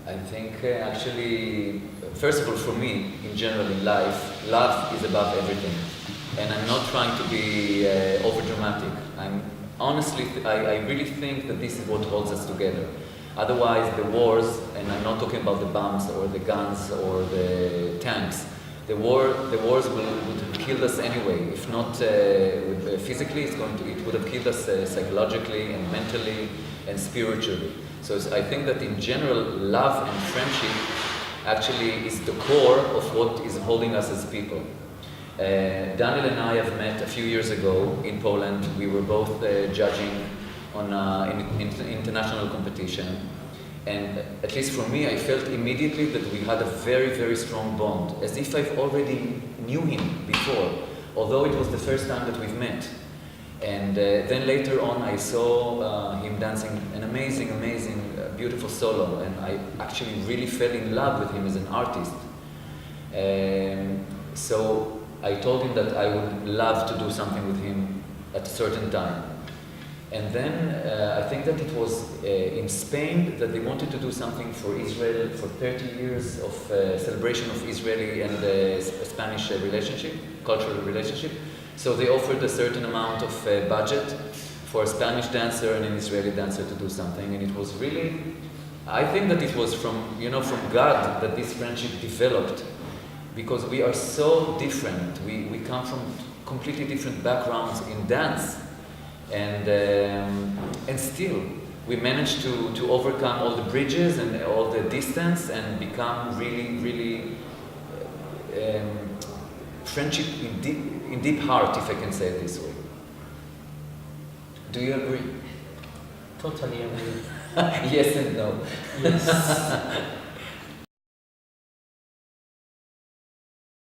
I think actually, first of all, for me, in general in life, love is above everything. And I'm not trying to be over-dramatic. I really think that this is what holds us together. Otherwise, the wars, and I'm not talking about the bombs or the guns or the tanks, the wars would have killed us anyway. If not physically, it would have killed us psychologically and mentally and spiritually. So I think that in general, love and friendship actually is the core of what is holding us as people. Daniel and I have met a few years ago in Poland. We were both judging on in international competition. And at least for me, I felt immediately that we had a very, very strong bond, as if I've already knew him before, although it was the first time that we've met. And then later on, I saw him dancing an amazing, beautiful solo, and I actually really fell in love with him as an artist. So I told him that I would love to do something with him at a certain time. And then I think that it was in Spain that they wanted to do something for Israel for 30 years of celebration of Israeli and Spanish relationship, cultural relationship. So they offered a certain amount of budget for a Spanish dancer and an Israeli dancer to do something. And it was really, I think that it was from God that this friendship developed, because we are so different. We come from completely different backgrounds in dance. And still, we managed to overcome all the bridges and all the distance and become really friendship in deep heart, if I can say it this way. Do you agree? Totally agree. Yes and no. Yes.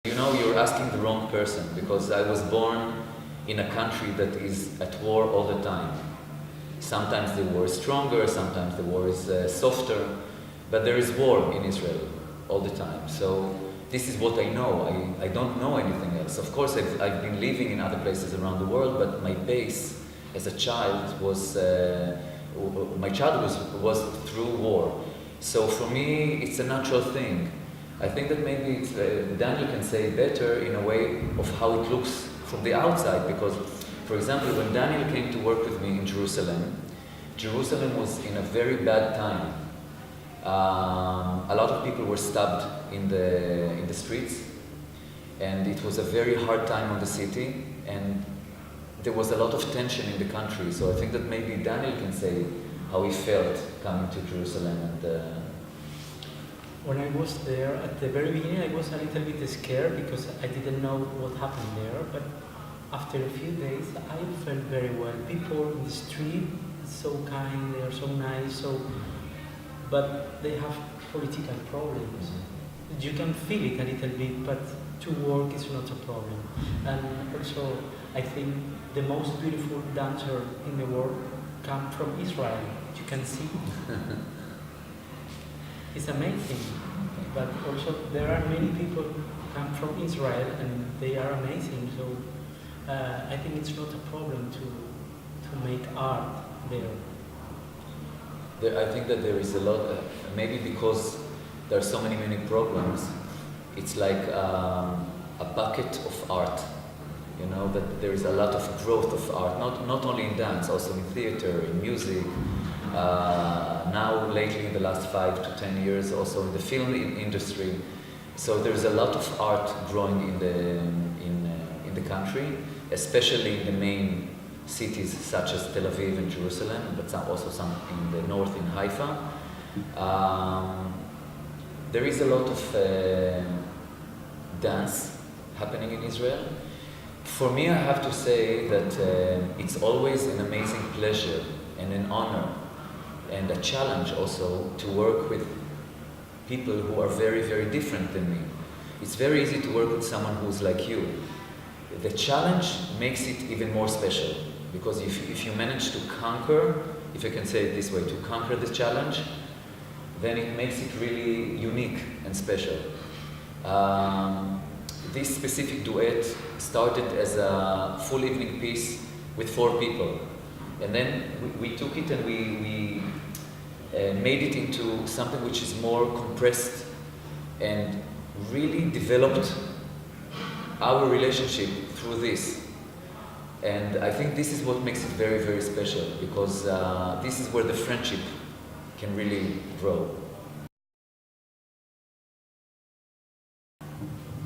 You know, you're asking the wrong person, because I was born in a country that is at war all the time. Sometimes the war is stronger, sometimes the war is softer, but there is war in Israel all the time. So this is what I know. I don't know anything else. Of course, I've been living in other places around the world, but my base as a child was, my childhood was through war. So for me, it's a natural thing. I think that maybe Daniel can say better in a way of how it looks from the outside, because, for example, when Daniel came to work with me in Jerusalem was in a very bad time. A lot of people were stabbed in the streets, and it was a very hard time on the city, and there was a lot of tension in the country. So I think that maybe Daniel can say how he felt coming to Jerusalem. And when I was there, at the very beginning, I was a little bit scared because I didn't know what happened there. But after a few days, I felt very well. People in the street are so kind, they are so nice. But they have political problems. You can feel it a little bit, but to work is not a problem. And also, I think the most beautiful dancer in the world come from Israel. You can see. It's amazing, but also there are many people come from Israel and they are amazing. So I think it's not a problem to make art there. I think that there is a lot, maybe because there are so many problems, it's like a bucket of art. You know, that there is a lot of growth of art, not only in dance, also in theater, in music. Now, lately, in the last 5 to 10 years, also in the film industry. So there's a lot of art growing in the country, especially in the main cities such as Tel Aviv and Jerusalem, but also some in the north in Haifa. There is a lot of dance happening in Israel. For me, I have to say that it's always an amazing pleasure and an honor and a challenge also to work with people who are very different than me. It's very easy to work with someone who's like you. The challenge makes it even more special, because if you manage to conquer, if I can say it this way, to conquer this challenge, then it makes it really unique and special. This specific duet started as a full evening piece with 4 people. And then we took it and made it into something which is more compressed and really developed our relationship through this. And I think this is what makes it very, very special, because this is where the friendship can really grow.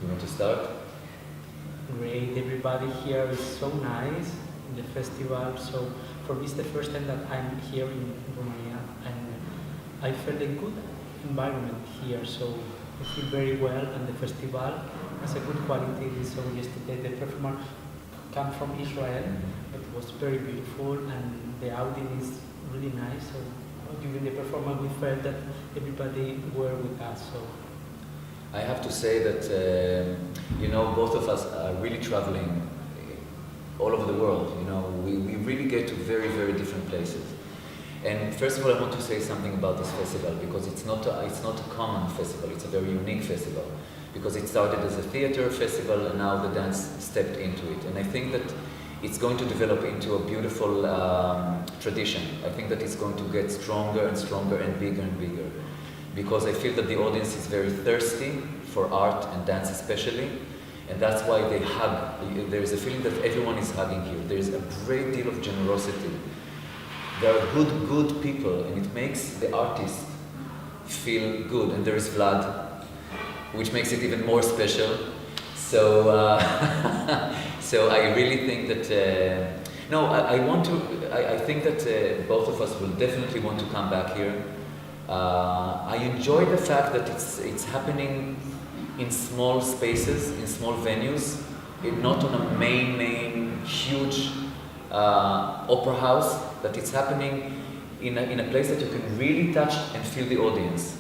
You want to start? Great, everybody here is so nice in the festival. So for me, it's the first time that I'm here in Romania, and I felt a good environment here. So I feel very well, and the festival has a good quality. So yesterday the performer came from Israel. It was very beautiful, and the audience is really nice. So during the performance, we felt that everybody were with us. So I have to say that, both of us are really traveling all over the world. We really get to very, very different places. And first of all, I want to say something about this festival, because it's not a common festival. It's a very unique festival, because it started as a theater festival, and now the dance stepped into it. And I think that it's going to develop into a beautiful tradition. I think that it's going to get stronger and stronger and bigger, because I feel that the audience is very thirsty for art and dance especially, and that's why they hug. There is a feeling that everyone is hugging here. There is a great deal of generosity. There are good people, and it makes the artist feel good. And there is Vlad, which makes it even more special. So, so I really think that, I think that both of us will definitely want to come back here. I enjoy the fact that it's happening in small spaces, in small venues, not on a main huge opera house, that it's happening in a place that you can really touch and feel the audience.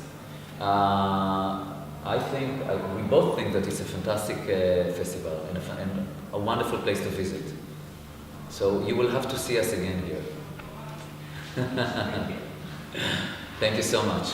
We both think that it's a fantastic festival and a wonderful place to visit. So you will have to see us again here. Thank you so much.